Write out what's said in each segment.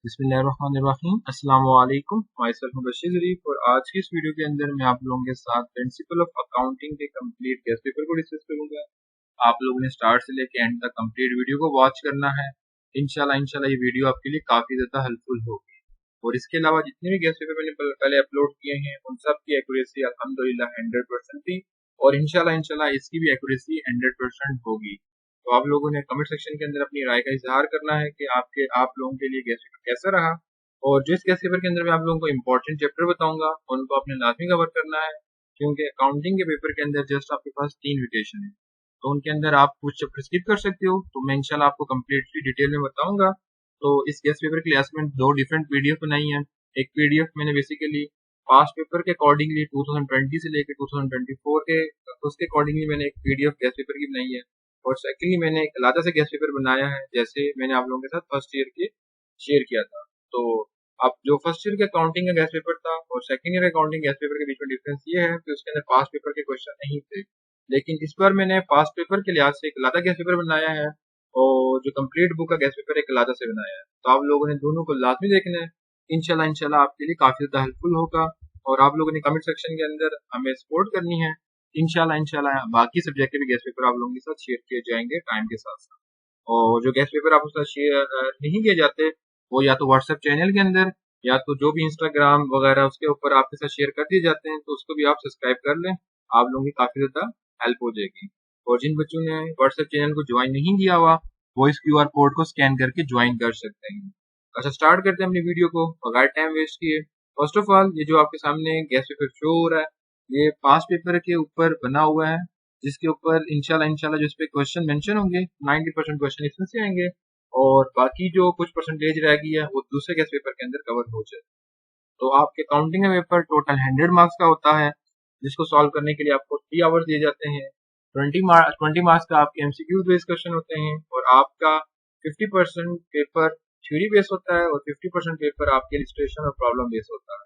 बिस्मिल्लाहिर्रहमानिर्रहीम अस्सलाम वालेकुम। माय सेल्फ मुबश्शिर ज़रीफ और आज की इस वीडियो के अंदर मैं आप लोगों के साथ प्रिंसिपल ऑफ अकाउंटिंग के कंप्लीट गेस्ट पेपर को डिस्कस करूंगा। आप लोगों ने स्टार्ट से लेकर एंड तक कंप्लीट वीडियो को वॉच करना है। इंशाल्लाह ये वीडियो आपके लिए काफ़ी ज़्यादा हेल्पफुल होगी। और इसके अलावा जितने भी गेस्ट पेपर मैंने पहले अपलोड किए हैं उन सब की एक्यूरेसी अल्हम्दुलिल्लाह 100% थी और इंशाल्लाह इसकी भी एक्यूरेसी 100% होगी। तो आप लोगों ने कमेंट सेक्शन के अंदर अपनी राय का इजहार करना है कि आप लोगों के लिए गेस्ट पेपर कैसा रहा। और जिस गेस्ट पेपर के अंदर मैं आप लोगों को इंपॉर्टेंट चैप्टर बताऊंगा उनको आपने लाजमी कवर करना है, क्योंकि अकाउंटिंग के पेपर के अंदर जस्ट आपके पास 3 वेकेशन है, तो उनके अंदर आप कुछ चैप्टर स्किप कर सकते हो। तो मैं इंशाल्लाह आपको कम्प्लीटली डिटेल में बताऊंगा। तो इस गेस्ट पेपर के लिए आज मैंने 2 डिफरेंट पीडीएफ बनाई है। एक पीडीएफ मैंने बेसिकली पास्ट पेपर के अकॉर्डिंगली 2020 से लेकर 2024 के उसके अकॉर्डिंगली मैंने एक पीडीएफ गेस्ट पेपर की बनाई है। और सेकेंडली मैंने एक अलग से गेस्ट पेपर बनाया है जैसे मैंने आप लोगों के साथ फर्स्ट ईयर के शेयर किया था। तो अब जो फर्स्ट ईयर के अकाउंटिंग का गेस्ट पेपर था और second year accounting guest paper के बीच में डिफरेंस ये है कि उसके अंदर पास्ट पेपर के क्वेश्चन नहीं थे, लेकिन इस बार मैंने पास्ट पेपर के लिहाज से एक अलग गेस्ट पेपर बनाया है और जो कंप्लीट बुक का गेस्ट पेपर एक अलग से बनाया है। तो आप लोगों ने दोनों को लाजमी देखना है। इंशाल्लाह आपके लिए काफी ज्यादा हेल्पफुल होगा और आप लोगों ने कमेंट सेक्शन के अंदर हमें सपोर्ट करनी है। इंशाल्लाह बाकी सब्जेक्ट के भी गेस्ट पेपर आप लोगों के साथ शेयर किए जाएंगे टाइम के साथ साथ। और जो गेस्ट पेपर आपके साथ शेयर नहीं किए जाते वो या तो व्हाट्सएप चैनल के अंदर या तो जो भी इंस्टाग्राम वगैरह उसके ऊपर आपके साथ शेयर कर दिए जाते हैं, तो उसको भी आप सब्सक्राइब कर लें। आप लोगों की काफी ज्यादा हेल्प हो जाएगी। और जिन बच्चों ने व्हाट्सएप चैनल को ज्वाइन नहीं किया हुआ वो इस क्यूआर कोड को स्कैन करके ज्वाइन कर सकते हैं। अच्छा, स्टार्ट करते हैं अपनी वीडियो को बगैर टाइम वेस्ट किए। फर्स्ट ऑफ ऑल ये जो आपके सामने गेस्ट पेपर शो हो रहा है ये पास्ट पेपर के ऊपर बना हुआ है, जिसके ऊपर इंशाल्लाह जो इस पे क्वेश्चन मेंशन होंगे 90% क्वेश्चन इसमें से आएंगे और बाकी जो कुछ परसेंटेज रह गई है वो दूसरे गेस्ट पेपर के अंदर कवर हो जाए। तो आपके काउंटिंग का पेपर टोटल 100 मार्क्स का होता है, जिसको सॉल्व करने के लिए आपको 3 आवर्स दिए जाते हैं। 20 मार्क्स का आपके एमसीक्यू बेस्ड क्वेश्चन होते हैं और आपका 50% पेपर थ्योरी बेस्ड होता है और 50% पेपर आपके इलस्ट्रेशन और प्रॉब्लम बेस्ड होता है।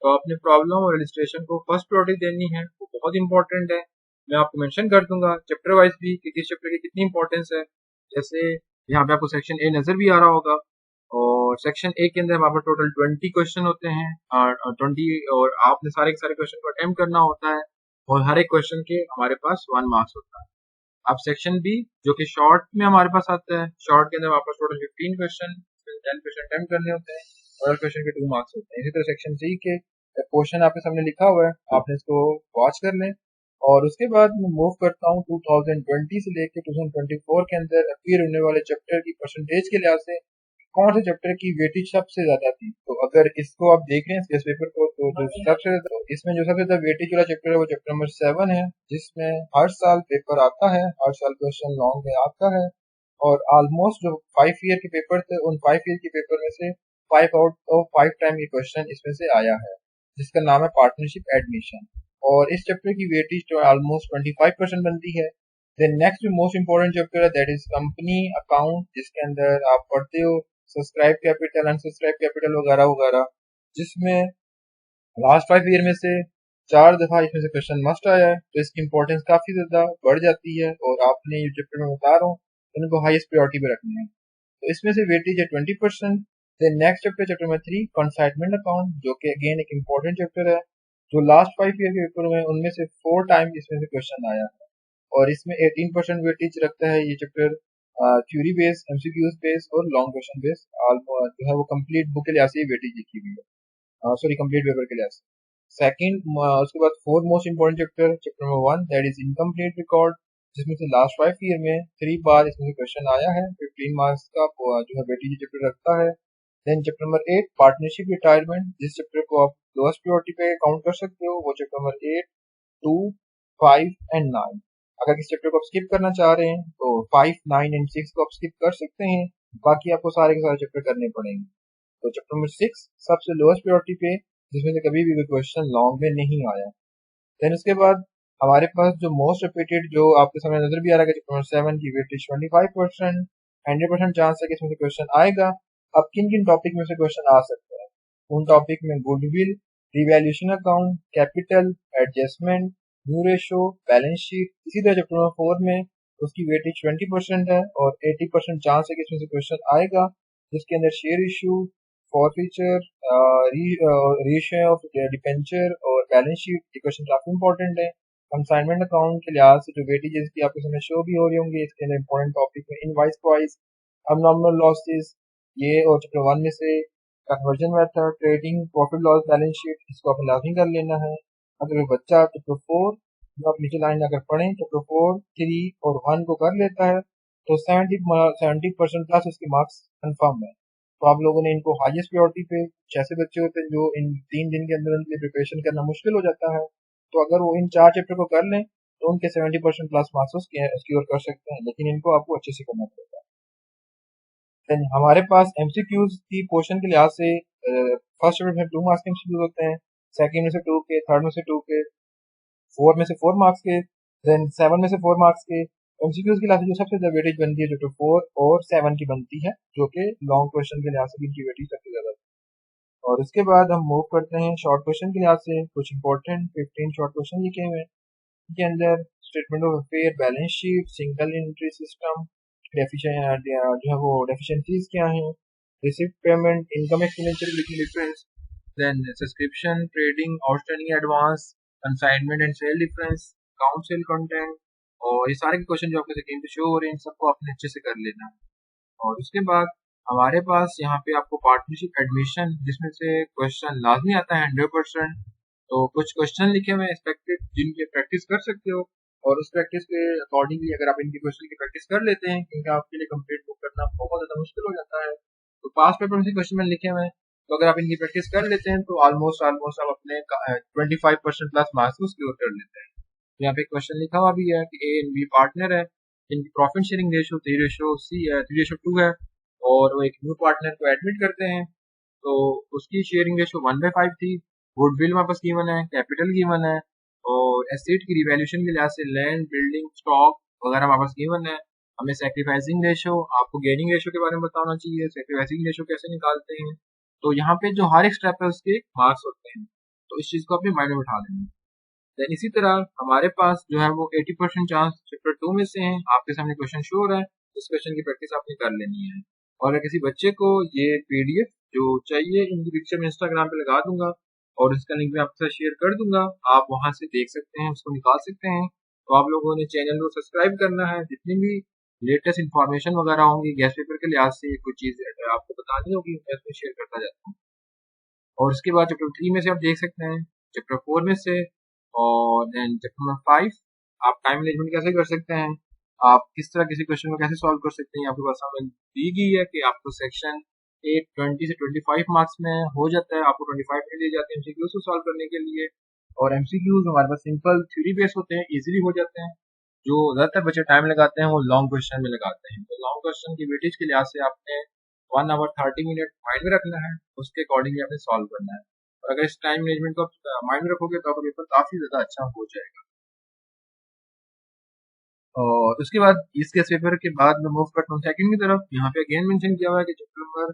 तो आपने प्रॉब्लम और इलस्ट्रेशन को फर्स्ट प्रायोरिटी देनी है, वो बहुत इंपॉर्टेंट है। मैं आपको मेंशन कर दूंगा चैप्टर वाइज भी कि किस चैप्टर की कितनी इंपॉर्टेंस है। जैसे यहाँ पे आपको सेक्शन ए नजर भी आ रहा होगा और सेक्शन ए के अंदर हमारे पास टोटल 20 क्वेश्चन होते हैं और 20 और आपने सारे के सारे क्वेश्चन को अटेम्प्ट करना होता है और हर एक क्वेश्चन के हमारे पास 1 मार्क्स होता है। अब सेक्शन बी जो कि शॉर्ट में हमारे पास आता है, शॉर्ट के अंदर हमारे पास टोटल 15 क्वेश्चन 10 क्वेश्चन अटेम्प्ट करने होते हैं और हर क्वेश्चन के 2 मार्क्स होते हैं। इसी तरह सेक्शन सी के क्वेश्चन आपके सामने लिखा हुआ है, आपने इसको वॉच कर लें। और उसके बाद मैं मूव करता हूँ 2020 से लेकर 2024 के अंदर अपीयर होने वाले चैप्टर की परसेंटेज के लिहाज से कौन से चैप्टर की वेटेज सबसे ज्यादा थी। तो अगर इसको आप देख रहे हैं इस पेपर को तो इसमें जो सबसे ज्यादा वेटेज वाला चैप्टर है वो चैप्टर नंबर 7 है, जिसमें हर साल पेपर आता है, हर साल क्वेश्चन लॉन्ग में आता है। और ऑलमोस्ट जो 5 ईयर के पेपर थे उन 5 ईयर के पेपर में से 5 आउट ऑफ 5 टाइम ये क्वेश्चन इसमें से आया है, जिसका नाम है पार्टनरशिप एडमिशन। और इस चैप्टर की वेटेज तो ऑलमोस्ट 25% बनती है। देन नेक्स्ट जो मोस्ट इंपॉर्टेंट चैप्टर है दैट इज कंपनी अकाउंट, जिसके अंदर आप पढ़ते हो सब्सक्राइब कैपिटल अनसब्सक्राइब कैपिटल वगैरह वगैरह, जिसमें लास्ट 5 ईयर में से 4 दफा इसमें से क्वेश्चन मस्ट आया है। तो इसकी इंपॉर्टेंस काफी ज्यादा बढ़ जाती है और आपने ये चैप्टर में बता रहा हूँ इनको हाईएस्ट प्रायोरिटी पे रखना है। तो इसमें से वेटेज है 20%। Then next chapter chapter number 3 consignment account, जो कि अगेन एक इंपॉर्टेंट चैप्टर है, जो लास्ट 5 ईयर के पेपर में उनमें से 4 टाइम इसमें से क्वेश्चन आया है और इसमें 18% वेटेज रखता है ये chapter theory base MCQs base और लॉन्ग क्वेश्चन बेस। जो है वो कंप्लीट बुक के लिहाज से वेटेज लिखी हुई है, सॉरी कंप्लीट पेपर के लिहाज से। सेकंड उसके बाद fourth most important chapter chapter number 1 that is incomplete record, जिसमें से लास्ट 5 ईयर में 3 बार इसमें से क्वेश्चन आया है। 15 मार्क्स का जो है वेटेज चैप्टर रखता है। Then chapter number 8 partnership retirement, जिस चैप्टर को आप लोएस्ट प्रायोरिटी पे काउंट कर सकते हो, वो चैप्टर नंबर 8 2 5 एंड 9। अगर इस चैप्टर को आप स्किप करना चाह रहे हैं तो 5 9 एंड 6 को आप स्किप कर सकते हैं, बाकी आपको सारे के सारे चैप्टर करने पड़ेंगे। तो चैप्टर नंबर 6 सबसे लोएस्ट प्रायोरिटी पे, जिसमें से कभी भी कोई क्वेश्चन लॉन्ग में नहीं आया। देन उसके बाद हमारे पास जो मोस्ट रिपीटेड जो आपके सामने नजर भी आ रहा है चैप्टर नंबर 7 की वेटेज 25%, 100% चांस है कि इसमें से क्वेश्चन आएगा। अब किन किन टॉपिक में से क्वेश्चन आ सकता है, उन टॉपिक में goodwill, revaluation account, capital, adjustment, new ratio, balance sheet. इसी तरह चैप्टर नंबर 4 में उसकी वेटेज 20% है और 80% चांस है कि इसमें से क्वेश्चन आएगा, जिसके अंदर share issue, forfeiture, ratio of डिपेंचर और बैलेंस शीट, ये क्वेश्चन काफी इंपॉर्टेंट है। कंसाइनमेंट अकाउंट के लिहाज से जो वेटेजेस की आपके सामने शो भी हो रही होंगी, इसके अंदर इंपॉर्टेंट टॉपिक है इनवॉइस प्राइस, अबनॉर्मल लॉसेस, ये और चैप्टर 1 में से conversion method, trading, profit loss balance sheet, इसको आपने लाजमी कर लेना है। अगर बच्चा चैप्टर 4 जो आप नीचे लाइन अगर पढ़ें चैप्टर 4, 3 और 1 को कर लेता है तो 70% प्लस उसके मार्क्स कंफर्म है। तो आप लोगों ने इनको हाईएस्ट प्रायोरिटी पे, कुछ ऐसे बच्चे होते हैं जो इन 3 दिन के अंदर उनके लिए प्रिपरेशन करना मुश्किल हो जाता है, तो अगर वो इन 4 चैप्टर को कर लें तो उनके 70% प्लस मार्क्स सिक्योर कर सकते हैं, लेकिन इनको आपको अच्छे से करना पड़ेगा। देन हमारे पास एमसीक्यूज की पोर्शन के लिहाज से फर्स्ट चैप्टर में 2 मार्क्स के एमसीक्यूज होते हैं, सेकंड में से 2 के, थर्ड में से 2 के, फोर में से 4 मार्क्स के, देन 7 में से 4 मार्क्स के। एमसीक्यूज की लिहाज से जो सबसे ज्यादा वेटेज बनती है चैप्टर 4 और 7 की बनती है, जो कि लॉन्ग क्वेश्चन के लिहाज से इनकी वेटेज सबसे ज्यादा है। और उसके बाद हम मूव करते हैं शॉर्ट क्वेश्चन के लिहाज से। कुछ इंपॉर्टेंट 15 शॉर्ट क्वेश्चन लिखे हुए हैं, इनके अंदर statement of affair, balance sheet, single entry system, जो है वो डेफिशिएंसीज क्या हैं, receipt payment, income expenditure between difference, then subscription, trading, outstanding advance, consignment and sale difference, count sale content, और ये सारे के क्वेश्चन जो आपके स्क्रीन पे शो हो रहे हैं, इन सबको आपने अच्छे से कर लेना है। और उसके बाद हमारे पास यहाँ पे आपको पार्टनरशिप एडमिशन, जिसमें से क्वेश्चन लाजमी आता है 100%। तो कुछ क्वेश्चन लिखे हुए एक्सपेक्टेड जिनकी प्रैक्टिस कर सकते हो, और उस प्रैक्टिस के अकॉर्डिंगली अगर आप इनके क्वेश्चन की प्रैक्टिस कर लेते हैं, क्योंकि आपके लिए कंप्लीट बुक करना बहुत ज़्यादा मुश्किल हो जाता है, तो पास पेपर में से क्वेश्चन मैंने लिखे हुए हैं, तो अगर आप इनकी प्रैक्टिस कर लेते हैं तो ऑलमोस्ट ऑलमोस्ट आप अपने 25% प्लस मार्क्स को सिक्योर कर लेते हैं। तो यहाँ पे क्वेश्चन लिखा हुआ भी है कि ए एंड बी पार्टनर है, इनकी प्रॉफिट शेयरिंग रेशो 3:C है, 3:2 है, और वो एक न्यू पार्टनर को एडमिट करते हैं, तो उसकी शेयरिंग रेशो 1/5 थी। गुडविल हमारे पास गिवन है, कैपिटल गिवन है, और एसेट की रिवैल्यूएशन के लिहाज से लैंड, बिल्डिंग, स्टॉक वगैरह हमारे पास गिवन है। हमें सैक्रिफाइसिंग रेशो, आपको गेनिंग रेशो के बारे में बताना चाहिए, सैक्रिफाइसिंग रेशो कैसे निकालते हैं। तो यहाँ पे जो हर एक स्टेप है उसके मार्क्स होते हैं, तो इस चीज को अपने माइंड में बिठा लेना। देन इसी तरह हमारे पास जो है वो 80% चांस चैप्टर 2 में से हैं, आपके सामने क्वेश्चन शो हो रहा है, इस क्वेश्चन की प्रैक्टिस आपने कर लेनी है। और अगर किसी बच्चे को ये पीडीएफ जो चाहिए, इनकी पिक्चर मैं इंस्टाग्राम पे लगा दूंगा और इसका लिंक मैं आपके साथ शेयर कर दूंगा, आप वहां से देख सकते हैं, उसको निकाल सकते हैं। तो आप लोगों ने चैनल को सब्सक्राइब करना है, जितनी भी लेटेस्ट इन्फॉर्मेशन वगैरह होंगी गैस पेपर के लिहाज से, कुछ चीज़ आपको बतानी होगी, मैं उसमें शेयर करता जाता हूँ। और उसके बाद चैप्टर 3 में से आप देख सकते हैं, चैप्टर 4 में से, और देन चैप्टर नंबर 5 आप टाइम मैनेजमेंट कैसे कर सकते हैं, आप किस तरह किसी क्वेश्चन को कैसे सॉल्व कर सकते हैं। आपके पास हमें दी गई है कि आपको सेक्शन 8 20 से 25 मार्क्स में हो जाता है, आपको 25 मिनट दिए जाते हैं एमसीक्यूज को सॉल्व करने के लिए। और एमसीक्यूज हमारे पास सिंपल थ्योरी बेस होते हैं, इजीली हो जाते हैं। जो ज्यादातर बच्चे टाइम लगाते हैं वो लॉन्ग क्वेश्चन में लगाते हैं, तो लॉन्ग क्वेश्चन की वेटेज के लिहाज से आपने 1 आवर 30 मिनट माइंड में रखना है, उसके अकॉर्डिंगली आपने सॉल्व करना है। और अगर इस टाइम मैनेजमेंट को आप माइंड में रखोगे तो आपका पेपर काफी ज्यादा अच्छा हो जाएगा। और उसके बाद इस केस पेपर के बाद मैं मूव करता हूँ सेकंड की तरफ। यहाँ पे अगेन मेंशन किया हुआ है कि चैप्टर नंबर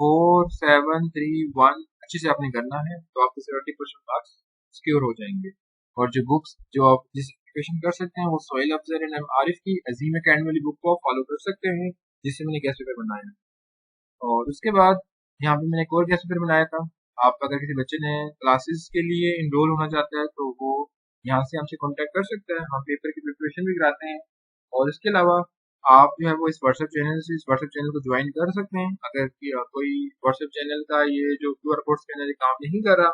4 7 3 1 अच्छे से आपने करना है, तो आपके 70% मार्क्स सिक्योर हो जाएंगे। और जो बुक्स जो आप जिस एप्लीकेशन कर सकते हैं, वो सोहेल अफजल एंड आरिफ की अजीम अकेडमी वाली बुक को आप फॉलो कर सकते हैं, जिससे मैंने गैस पेपर बनाया है। और उसके बाद यहाँ पे मैंने एक और गेस्ट पेपर बनाया था। आप अगर किसी बच्चे ने क्लासेस के लिए इनरोल होना चाहता है तो वो यहाँ से हमसे कांटेक्ट कर सकता है, हम पेपर की प्रिपरेशन भी कराते हैं। और इसके अलावा आप जो है वो इस व्हाट्सएप चैनल से इस व्हाट्सएप चैनल को ज्वाइन कर सकते हैं। अगर कोई व्हाट्सएप चैनल का ये जो QR कोड स्कैनर काम नहीं कर रहा,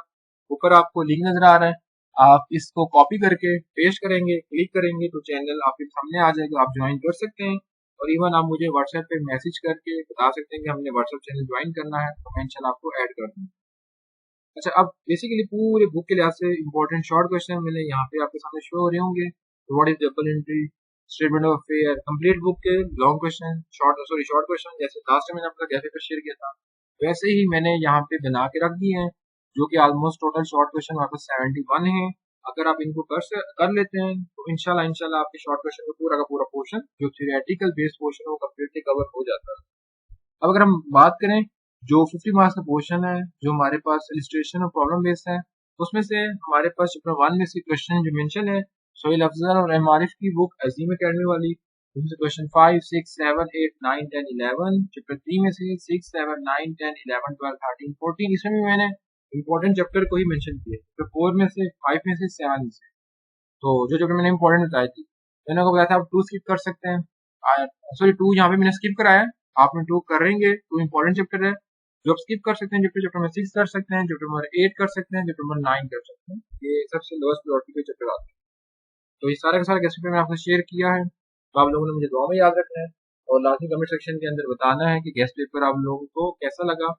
ऊपर आपको लिंक नजर आ रहा है, आप इसको कॉपी करके पेस्ट करेंगे, क्लिक करेंगे तो चैनल आपके सामने आ जाएगा, आप ज्वाइन कर सकते हैं। और इवन आप मुझे व्हाट्सएप पे मैसेज करके बता सकते हैं कि हमने व्हाट्सएप चैनल ज्वाइन करना है, तो मैं इंशाल्लाह आपको ऐड कर दूंगा। अच्छा, अब बेसिकली पूरे बुक के लिहाज से इंपॉर्टेंट शॉर्ट क्वेश्चन मैंने यहाँ पे आपके सामने शो हो रहे होंगे। What is double entry, statement of affair, complete book के लॉन्ग क्वेश्चन, शॉर्ट क्वेश्चन, जैसे लास्ट टाइम मैंने आपका कैफे पर शेयर किया था, वैसे ही मैंने यहाँ पे बना के रख दिए हैं, जो कि ऑलमोस्ट टोटल शॉर्ट क्वेश्चन वापस 71 है। अगर आप इनको कर लेते हैं तो इंशाल्लाह आपके शॉर्ट क्वेश्चन का पूरा पोर्शन जो थियोरेटिकल बेस्ड पोर्शन है वो कम्प्लीटली कवर हो जाता है। अब अगर हम बात करें जो 50 मार्क्स का पोर्शन है, जो हमारे पास इलिस्ट्रेशन और प्रॉब्लम बेस्ड है, उसमें से हमारे पास चैप्टर 1 में से क्वेश्चन जो मेंशन है, सोहेल अफजल और एम आरिफ की बुक अजीम अकेडमी वाली, क्वेश्चन 5, 6, 7, 8, 9, 10, 11 चैप्टर 3 में से 6, 7, 9, 10, 11, 12, 13, 14 इसमें भी मैंने इंपॉर्टेंट चैप्टर को ही मेंशन किया। चैप्टर 4 में से, 5 में से, 7 में से, तो जो चैप्टर मैंने इंपॉर्टेंट बताई थी, मैंने आपको बताया था आप 2 स्किप कर सकते हैं। सॉरी 2 यहाँ पे मैंने स्किप कराया है, आपने 2 करेंगे, 2 इंपॉर्टेंट चैप्टर है जो आप स्किप कर सकते हैं। चैप्टर नंबर 6 कर सकते हैं, चैप्टर नंबर 8 कर सकते हैं, चैप्टर नंबर 9 कर सकते हैं। ये सबसे लोएस्ट प्रायोरिटी के चैप्टर आते हैं। तो ये सारे के सारे गेस्ट पेपर मैंने आपसे शेयर किया है, तो आप लोगों ने मुझे दुआ में याद रखना है और लाजमी कमेंट सेक्शन के अंदर बताना है कि गेस्ट पेपर आप लोगों को कैसा लगा।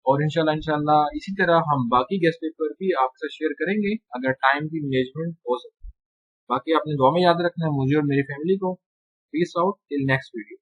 और इंशाल्लाह इसी तरह हम बाकी गेस्ट पेपर भी आपसे शेयर करेंगे अगर टाइम की मैनेजमेंट हो सके। बाकी आपने दुआ में याद रखना है मुझे और मेरी फैमिली को। Peace out till next video.